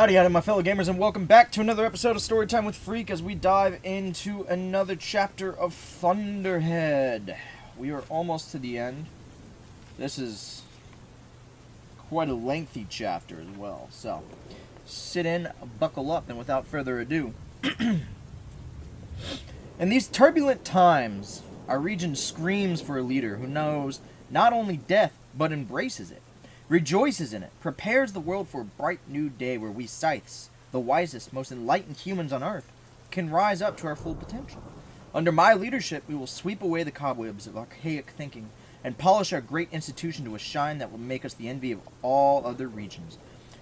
Howdy, my fellow gamers, and welcome back to another episode of Storytime with Freak as we dive into another chapter of Thunderhead. We are almost to the end. This is quite a lengthy chapter as well, so sit in, buckle up, and without further ado. In these turbulent times, our region screams for a leader who knows not only death, but embraces it, rejoices in it, prepares the world for a bright new day where we scythes, the wisest, most enlightened humans on Earth, can rise up to our full potential. Under my leadership, we will sweep away the cobwebs of archaic thinking and polish our great institution to a shine that will make us the envy of all other regions.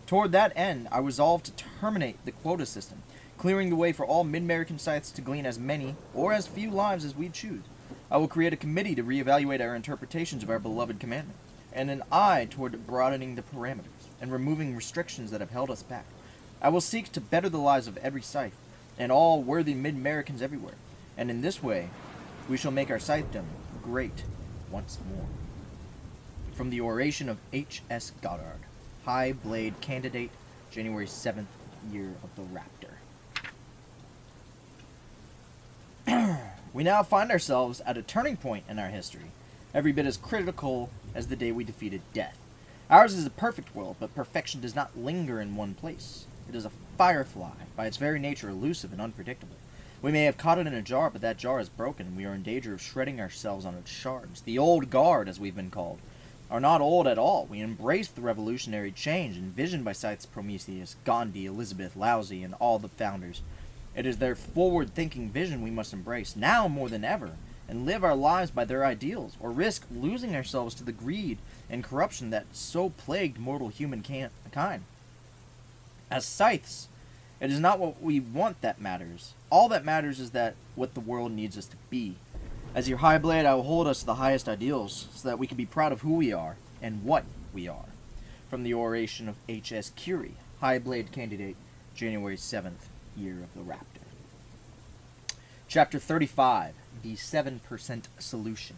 Toward that end, I resolve to terminate the quota system, clearing the way for all mid-American scythes to glean as many or as few lives as we choose. I will create a committee to reevaluate our interpretations of our beloved commandment, and an eye toward broadening the parameters and removing restrictions that have held us back. I will seek to better the lives of every scythe and all worthy mid-Americans everywhere, and in this way, we shall make our scythedom great once more. From the oration of H.S. Goddard, High Blade Candidate, January 7th, year of the Raptor. We now find ourselves at a turning point in our history, every bit as critical as the day we defeated death. Ours is a perfect world, but perfection does not linger in one place. It is a firefly, by its very nature elusive and unpredictable. We may have caught it in a jar, but that jar is broken, and we are in danger of shredding ourselves on its shards. The old guard, as we've been called, are not old at all. We embraced the revolutionary change envisioned by Scythes Prometheus, Gandhi, Elizabeth, Lousy, and all the founders. It is their forward-thinking vision we must embrace, now more than ever, and live our lives by their ideals, or risk losing ourselves to the greed and corruption that so plagued mortal humankind. As scythes, it is not what we want that matters. All that matters is that what the world needs us to be. As your high blade, I will hold us to the highest ideals, so that we can be proud of who we are and what we are. From the oration of H.S. Curie, High Blade Candidate, January 7th, year of the Raptor. Chapter 35, The 7% Solution.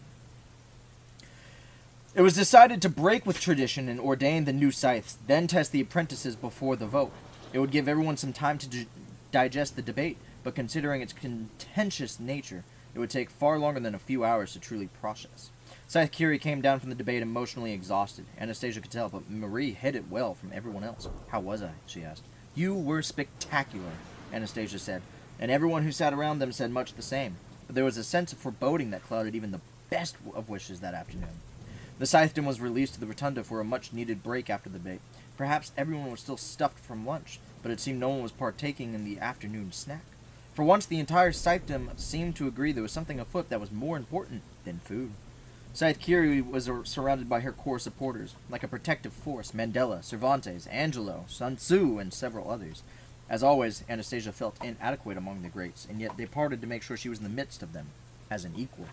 It was decided to break with tradition and ordain the new scythes, then test the apprentices before the vote. It would give everyone some time to digest the debate, but considering its contentious nature, it would take far longer than a few hours to truly process. Scythe Curie came down from the debate emotionally exhausted. Anastasia could tell, but Marie hid it well from everyone else. "How was I?" she asked. "You were spectacular," Anastasia said, and everyone who sat around them said much the same. But there was a sense of foreboding that clouded even the best of wishes that afternoon. The scythedom was released to the rotunda for a much-needed break after the debate. Perhaps everyone was still stuffed from lunch, but it seemed no one was partaking in the afternoon snack. For once, the entire scythedom seemed to agree there was something afoot that was more important than food. Scythe Curie was surrounded by her core supporters, like a protective force: Mandela, Cervantes, Angelo, Sun Tzu, and several others. As always, Anastasia felt inadequate among the greats, and yet they parted to make sure she was in the midst of them, as an equal.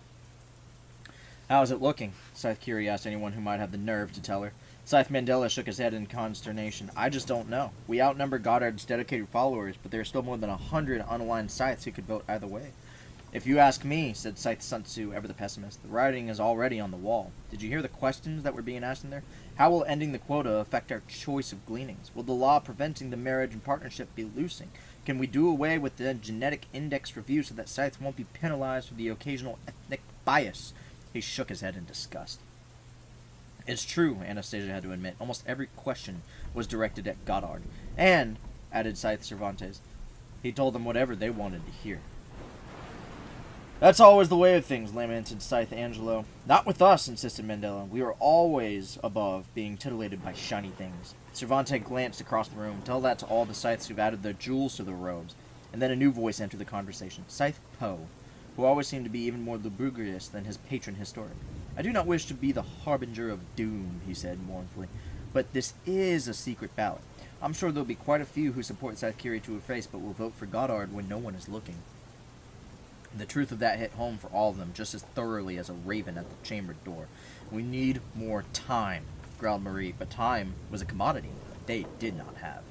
"How is it looking?" Scythe Curie asked anyone who might have the nerve to tell her. Scythe Mandela shook his head in consternation. "I just don't know. We outnumber Goddard's dedicated followers, but there are still more than 100 unaligned scythes who could vote either way." "If you ask me," said Scythe Sun Tzu, ever the pessimist, "the writing is already on the wall. Did you hear the questions that were being asked in there? How will ending the quota affect our choice of gleanings? Will the law preventing the marriage and partnership be loosened? Can we do away with the genetic index review so that scythes won't be penalized for the occasional ethnic bias?" He shook his head in disgust. "It's true," Anastasia had to admit. Almost every question was directed at Goddard. And, added Scythe Cervantes, he told them whatever they wanted to hear. "That's always the way of things," lamented Scythe Angelo. "Not with us," insisted Mandela. "We are always above being titillated by shiny things." Cervantes glanced across the room. "Tell that to all the scythes who've added their jewels to their robes." And then a new voice entered the conversation. Scythe Poe, who always seemed to be even more lugubrious than his patron historic. "I do not wish to be the harbinger of doom," he said mournfully, "but this is a secret ballot. I'm sure there'll be quite a few who support Scythe Curie to her face, but will vote for Goddard when no one is looking." The truth of that hit home for all of them, just as thoroughly as a raven at the chamber door. "We need more time," growled Marie, but time was a commodity that they did not have.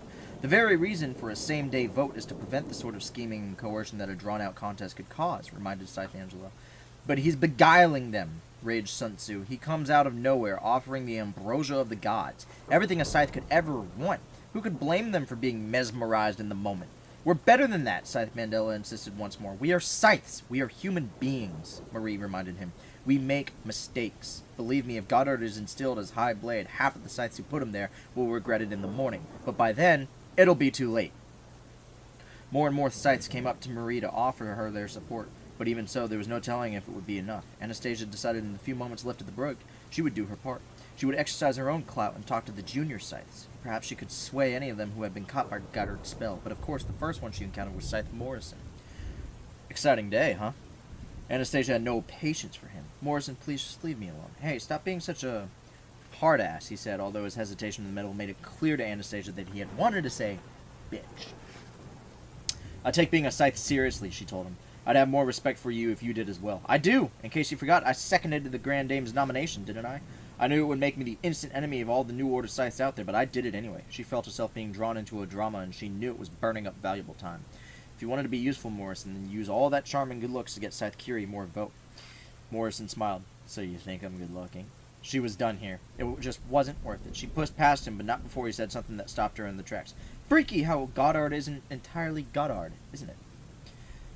"The very reason for a same-day vote is to prevent the sort of scheming and coercion that a drawn-out contest could cause," reminded Scythe Angelo. "But he's beguiling them," raged Sun Tzu. "He comes out of nowhere, offering the ambrosia of the gods, everything a scythe could ever want. Who could blame them for being mesmerized in the moment? We're better than that, Scythe Mandela insisted once more. We are scythes. We are human beings, Marie reminded him. We make mistakes. Believe me, if Goddard is instilled as High Blade, half of the scythes who put him there will regret it in the morning. But by then, it'll be too late. More and more scythes came up to Marie to offer her their support. But even so, there was no telling if it would be enough. Anastasia decided in the few moments left of the break, she would do her part. She would exercise her own clout and talk to the junior scythes. Perhaps she could sway any of them who had been caught by Goddard's spell, but of course the first one she encountered was Scythe Morrison. Exciting day, huh? Anastasia had no patience for him. Morrison, please just leave me alone. Hey, stop being such a hard ass, he said, although his hesitation in the middle made it clear to Anastasia that he had wanted to say, bitch. I take being a scythe seriously, she told him. I'd have more respect for you if you did as well. I do! In case you forgot, I seconded the Grand Dame's nomination, didn't I? I knew it would make me the instant enemy of all the New Order scythes out there, but I did it anyway. She felt herself being drawn into a drama, and she knew it was burning up valuable time. If you wanted to be useful, Morrison, then use all that charm and good looks to get Scythe Curie more vote. Morrison smiled. So you think I'm good-looking? She was done here. It just wasn't worth it. She pushed past him, but not before he said something that stopped her in the tracks. Freaky how Goddard isn't entirely Goddard, isn't it?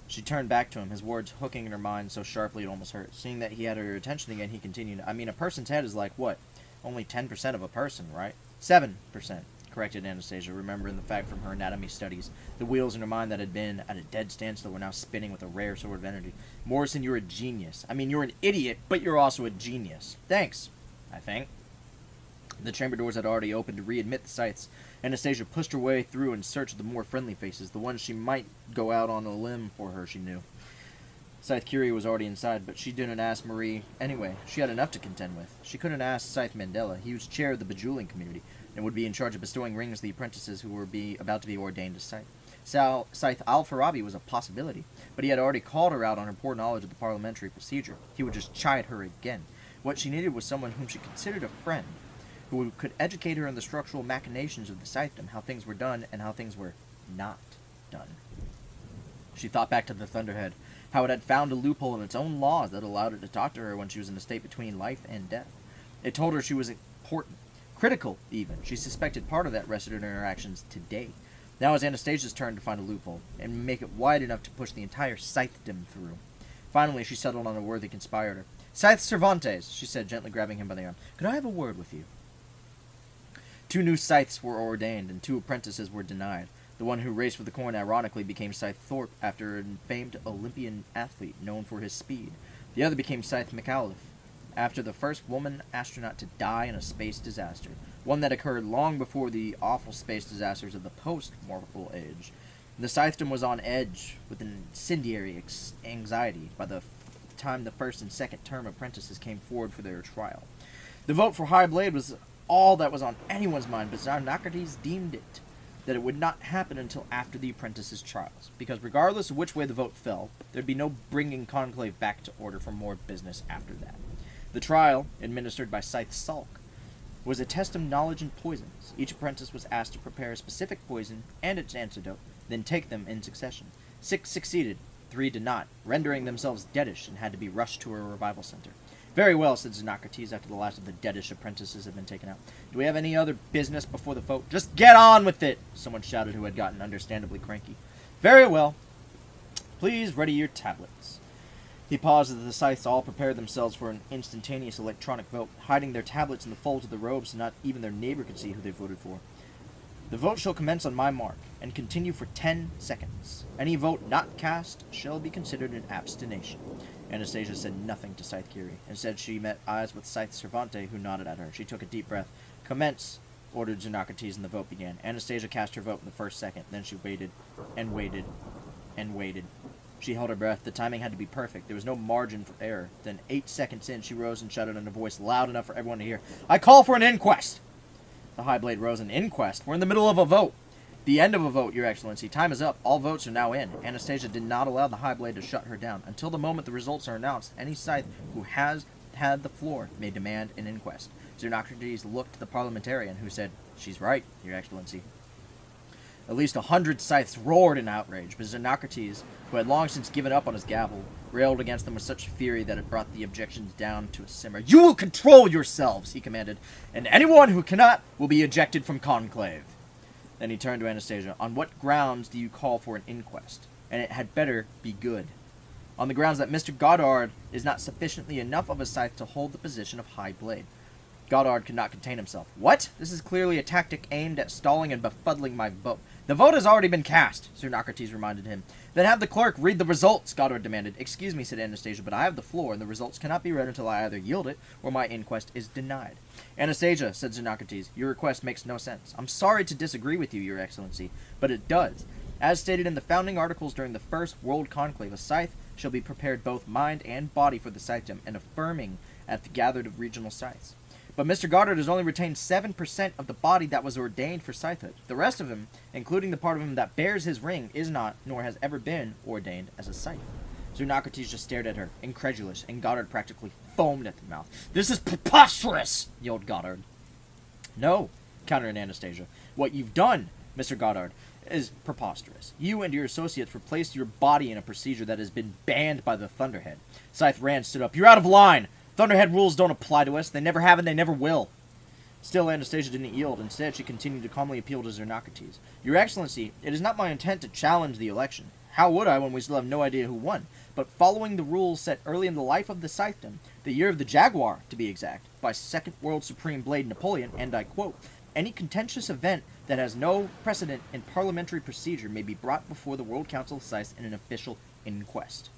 She turned back to him, his words hooking in her mind so sharply it almost hurt. Seeing that he had her attention again, he continued, I mean, a person's head is like, what? Only 10% of a person, right? 7%, corrected Anastasia, remembering the fact from her anatomy studies. The wheels in her mind that had been at a dead standstill were now spinning with a rare sort of energy. Morrison, you're a genius. I mean, you're an idiot, but you're also a genius. Thanks, I think. The chamber doors had already opened to readmit the scythes. Anastasia pushed her way through in search of the more friendly faces, the ones she might go out on a limb for her, she knew. Scythe Curie was already inside, but she didn't ask Marie anyway. She had enough to contend with. She couldn't ask Scythe Mandela. He was chair of the bejeweling community, and would be in charge of bestowing rings to the apprentices who were about to be ordained as scythe. Scythe Al-Farabi was a possibility, but he had already called her out on her poor knowledge of the parliamentary procedure. He would just chide her again. What she needed was someone whom she considered a friend, who could educate her in the structural machinations of the scythedom, how things were done and how things were not done. She thought back to the Thunderhead, how it had found a loophole in its own laws that allowed it to talk to her when she was in a state between life and death. It told her she was important, critical even. She suspected part of that rested in her interactions today. Now it was Anastasia's turn to find a loophole, and make it wide enough to push the entire scythedom through. Finally, she settled on a worthy conspirator. Scythe Cervantes, she said, gently grabbing him by the arm. Could I have a word with you? 2 new scythes were ordained, and 2 apprentices were denied. The one who raced for the coin ironically became Scythe Thorpe after a famed Olympian athlete known for his speed. The other became Scythe McAuliffe after the first woman astronaut to die in a space disaster, one that occurred long before the awful space disasters of the post-mortal age. The scythedom was on edge with an incendiary anxiety by the time the first and second term apprentices came forward for their trial. The vote for High Blade was all that was on anyone's mind, but Xenocrates deemed it that it would not happen until after the apprentices' trials, because regardless of which way the vote fell, there'd be no bringing Conclave back to order for more business after that. The trial, administered by Scythe Salk, was a test of knowledge in poisons. Each apprentice was asked to prepare a specific poison and its antidote, then take them in succession. 6 succeeded, 3 did not, rendering themselves deadish and had to be rushed to a revival center. Very well, said Xenocrates after the last of the deadish apprentices had been taken out. Do we have any other business before the vote? Just get on with it, someone shouted who had gotten understandably cranky. Very well. Please ready your tablets. He paused as the scythes all prepared themselves for an instantaneous electronic vote, hiding their tablets in the folds of the robes so not even their neighbor could see who they voted for. The vote shall commence on my mark, and continue for 10 seconds. Any vote not cast shall be considered an abstination. Anastasia said nothing to Scythe Curie. Instead, she met eyes with Scythe Cervantes, who nodded at her. She took a deep breath. Commence, ordered Xenocrates, and the vote began. Anastasia cast her vote in the first second. Then she waited, and waited, and waited. She held her breath. The timing had to be perfect. There was no margin for error. Then 8 seconds in, she rose and shouted in a voice loud enough for everyone to hear, I call for an inquest! The High Blade rose. An inquest? We're in the middle of a vote. The end of a vote, Your Excellency. Time is up. All votes are now in. Anastasia did not allow the High Blade to shut her down. Until the moment the results are announced, any scythe who has had the floor may demand an inquest. Xenocrates looked to the parliamentarian, who said, She's right, Your Excellency. At least 100 scythes roared in outrage, but Xenocrates, who had long since given up on his gavel, railed against them with such fury that it brought the objections down to a simmer. You will control yourselves, he commanded, and anyone who cannot will be ejected from conclave. Then he turned to Anastasia. On what grounds do you call for an inquest? And it had better be good. On the grounds that Mr. Goddard is not sufficiently enough of a scythe to hold the position of High Blade. Goddard could not contain himself. What? This is clearly a tactic aimed at stalling and befuddling my vote. The vote has already been cast, Xenocrates reminded him. Then have the clerk read the results, Goddard demanded. Excuse me, said Anastasia, but I have the floor, and the results cannot be read until I either yield it or my inquest is denied. Anastasia, said Xenocrates, your request makes no sense. I'm sorry to disagree with you, Your Excellency, but it does. As stated in the founding articles during the First World Conclave, a scythe shall be prepared both mind and body for the scythedom, and affirming at the gathered of regional scythes. But Mr. Goddard has only retained 7% of the body that was ordained for scythehood. The rest of him, including the part of him that bears his ring, is not, nor has ever been, ordained as a scythe. Xenocrates just stared at her, incredulous, and Goddard practically foamed at the mouth. This is preposterous, yelled Goddard. No, countered Anastasia. What you've done, Mr. Goddard, is preposterous. You and your associates replaced your body in a procedure that has been banned by the Thunderhead. Scythe Rand stood up. You're out of line! Thunderhead rules don't apply to us. They never have and they never will. Still, Anastasia didn't yield. Instead, she continued to calmly appeal to Xenocrates. Your Excellency, it is not my intent to challenge the election. How would I when we still have no idea who won? But following the rules set early in the life of the scythedom, the year of the Jaguar, to be exact, by Second World Supreme Blade Napoleon, and I quote, any contentious event that has no precedent in parliamentary procedure may be brought before the World Council of Scythes in an official inquest.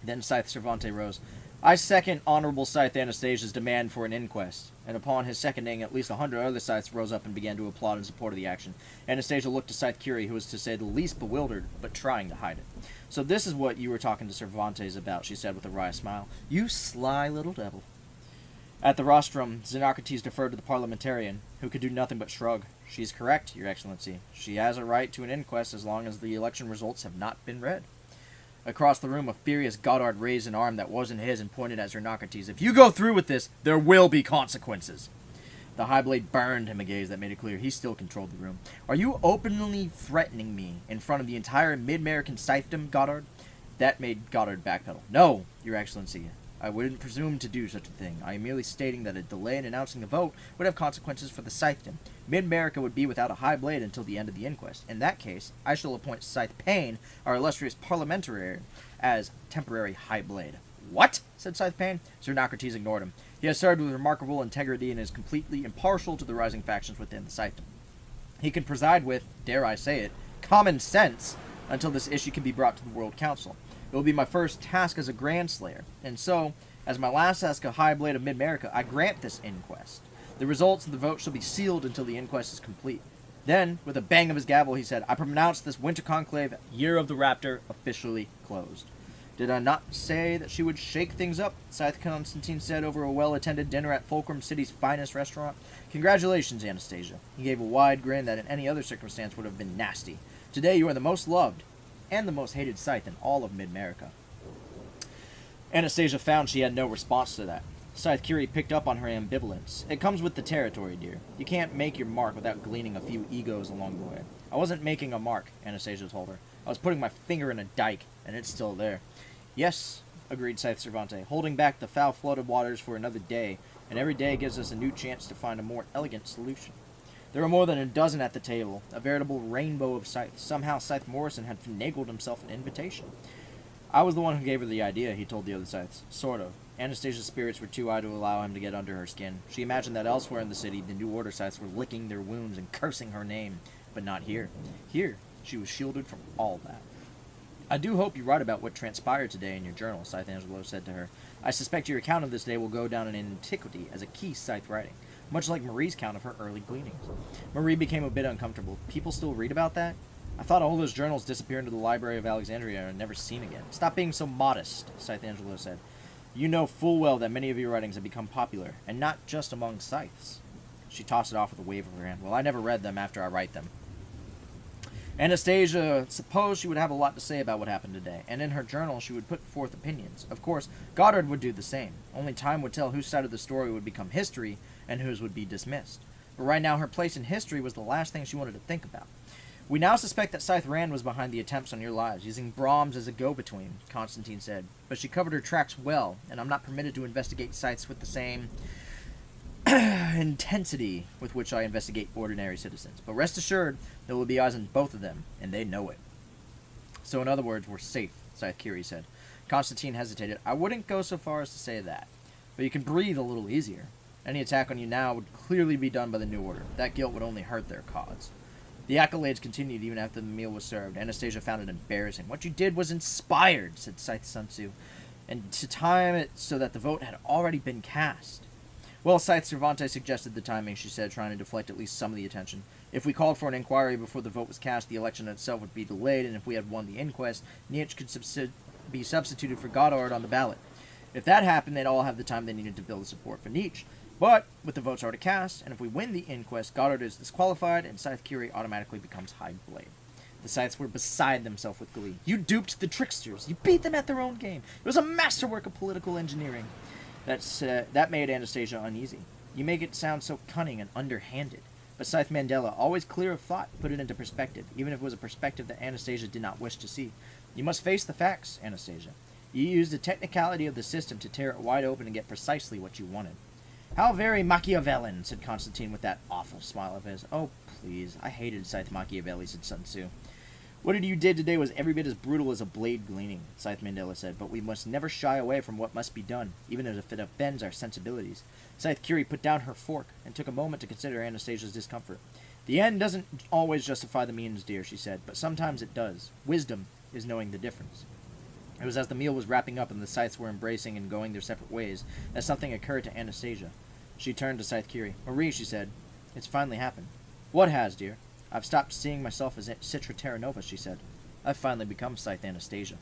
Then Scythe Cervantes rose. I second Honorable Scythe Anastasia's demand for an inquest, and upon his seconding, at least 100 other scythes rose up and began to applaud in support of the action. Anastasia looked to Scythe Curie, who was to say the least bewildered, but trying to hide it. So this is what you were talking to Cervantes about, she said with a wry smile. You sly little devil. At the rostrum, Xenocrates deferred to the parliamentarian, who could do nothing but shrug. She's correct, Your Excellency. She has a right to an inquest as long as the election results have not been read. Across the room, a furious Goddard raised an arm that wasn't his and pointed at Xenocrates. If you go through with this, there will be consequences. The High Blade burned him a gaze that made it clear he still controlled the room. Are you openly threatening me in front of the entire Mid-American scythedom, Goddard? That made Goddard backpedal. No, Your Excellency. I wouldn't presume to do such a thing. I am merely stating that a delay in announcing the vote would have consequences for the scythedom. Mid-America would be without a High Blade until the end of the inquest. In that case, I shall appoint Scythe Payne, our illustrious parliamentarian, as temporary High Blade. What? Said Scythe Payne. Xenocrates ignored him. He has served with remarkable integrity and is completely impartial to the rising factions within the scythedom. He can preside with, dare I say it, common sense until this issue can be brought to the World Council. It will be my first task as a Grand Slayer, and so, as my last task of High Blade of Mid-America, I grant this inquest. The results of the vote shall be sealed until the inquest is complete. Then, with a bang of his gavel, he said, I pronounce this Winter Conclave, Year of the Raptor, officially closed. Did I not say that she would shake things up? Scythe Constantine said over a well-attended dinner at Fulcrum City's finest restaurant. Congratulations, Anastasia. He gave a wide grin that in any other circumstance would have been nasty. Today you are the most loved and the most hated scythe in all of Mid-America. Anastasia found she had no response to that. Scythe Curie picked up on her ambivalence. It comes with the territory, dear. You can't make your mark without gleaning a few egos along the way. I wasn't making a mark, Anastasia told her. I was putting my finger in a dike, and it's still there. Yes, agreed Scythe Cervantes, holding back the foul-flooded waters for another day, and every day gives us a new chance to find a more elegant solution. There were more than a dozen at the table, a veritable rainbow of scythes. Somehow Scythe Morrison had finagled himself an invitation. I was the one who gave her the idea, he told the other scythes. Sort of. Anastasia's spirits were too high to allow him to get under her skin. She imagined that elsewhere in the city, the New Order scythes were licking their wounds and cursing her name. But not here. Here, she was shielded from all that. I do hope you write about what transpired today in your journal, Scythe Angelo said to her. I suspect your account of this day will go down in antiquity as a key scythe writing, much like Marie's account of her early gleanings. Marie became a bit uncomfortable. People still read about that? I thought all those journals disappeared into the Library of Alexandria and are never seen again. Stop being so modest, Scythe Angelo said. You know full well that many of your writings have become popular, and not just among scythes. She tossed it off with a wave of her hand. Well, I never read them after I write them. Anastasia supposed she would have a lot to say about what happened today, and in her journal she would put forth opinions. Of course, Goddard would do the same. Only time would tell whose side of the story would become history and whose would be dismissed. But right now her place in history was the last thing she wanted to think about. We now suspect that Scythe Rand was behind the attempts on your lives, using Brahms as a go-between, Constantine said. But she covered her tracks well, and I'm not permitted to investigate scythes with the same... intensity with which I investigate ordinary citizens. But rest assured, there will be eyes on both of them, and they know it. So in other words, we're safe, Scythe Curie said. Constantine hesitated. I wouldn't go so far as to say that, but you can breathe a little easier. Any attack on you now would clearly be done by the New Order. That guilt would only hurt their cause. The accolades continued even after the meal was served. Anastasia found it embarrassing. What you did was inspired, said Scythe Sun Tzu, and to time it so that the vote had already been cast. Well, Scythe Cervantes suggested the timing, she said, trying to deflect at least some of the attention. If we called for an inquiry before the vote was cast, the election itself would be delayed, and if we had won the inquest, Nietzsche could be substituted for Goddard on the ballot. If that happened, they'd all have the time they needed to build the support for Nietzsche. But, with the votes already cast, and if we win the inquest, Goddard is disqualified, and Scythe Curie automatically becomes High Blade. The Scythes were beside themselves with glee. You duped the tricksters. You beat them at their own game. It was a masterwork of political engineering. That made Anastasia uneasy. You make it sound so cunning and underhanded. But Scythe Mandela, always clear of thought, put it into perspective, even if it was a perspective that Anastasia did not wish to see. You must face the facts, Anastasia. You used the technicality of the system to tear it wide open and get precisely what you wanted. How very Machiavellian, said Constantine with that awful smile of his. Oh, please, I hated Scythe Machiavelli, said Sun Tzu. What you did today was every bit as brutal as a blade gleaning, Scythe Mandela said, but we must never shy away from what must be done, even if it offends our sensibilities. Scythe Curie put down her fork and took a moment to consider Anastasia's discomfort. The end doesn't always justify the means, dear, she said, but sometimes it does. Wisdom is knowing the difference. It was as the meal was wrapping up and the Scythes were embracing and going their separate ways that something occurred to Anastasia. She turned to Scythe Curie. Marie, she said, it's finally happened. What has, dear? I've stopped seeing myself as Citra Terra Nova, she said. I've finally become Scythe Anastasia.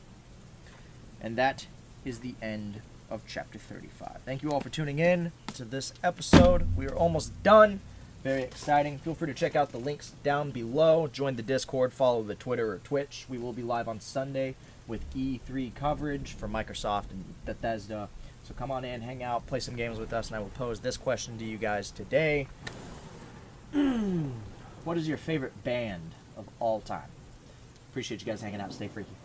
And that is the end of Chapter 35. Thank you all for tuning in to this episode. We are almost done. Very exciting. Feel free to check out the links down below. Join the Discord, follow the Twitter or Twitch. We will be live on Sunday with E3 coverage for Microsoft and Bethesda. So come on in, hang out, play some games with us, and I will pose this question to you guys today. What is your favorite band of all time? Appreciate you guys hanging out. Stay freaky.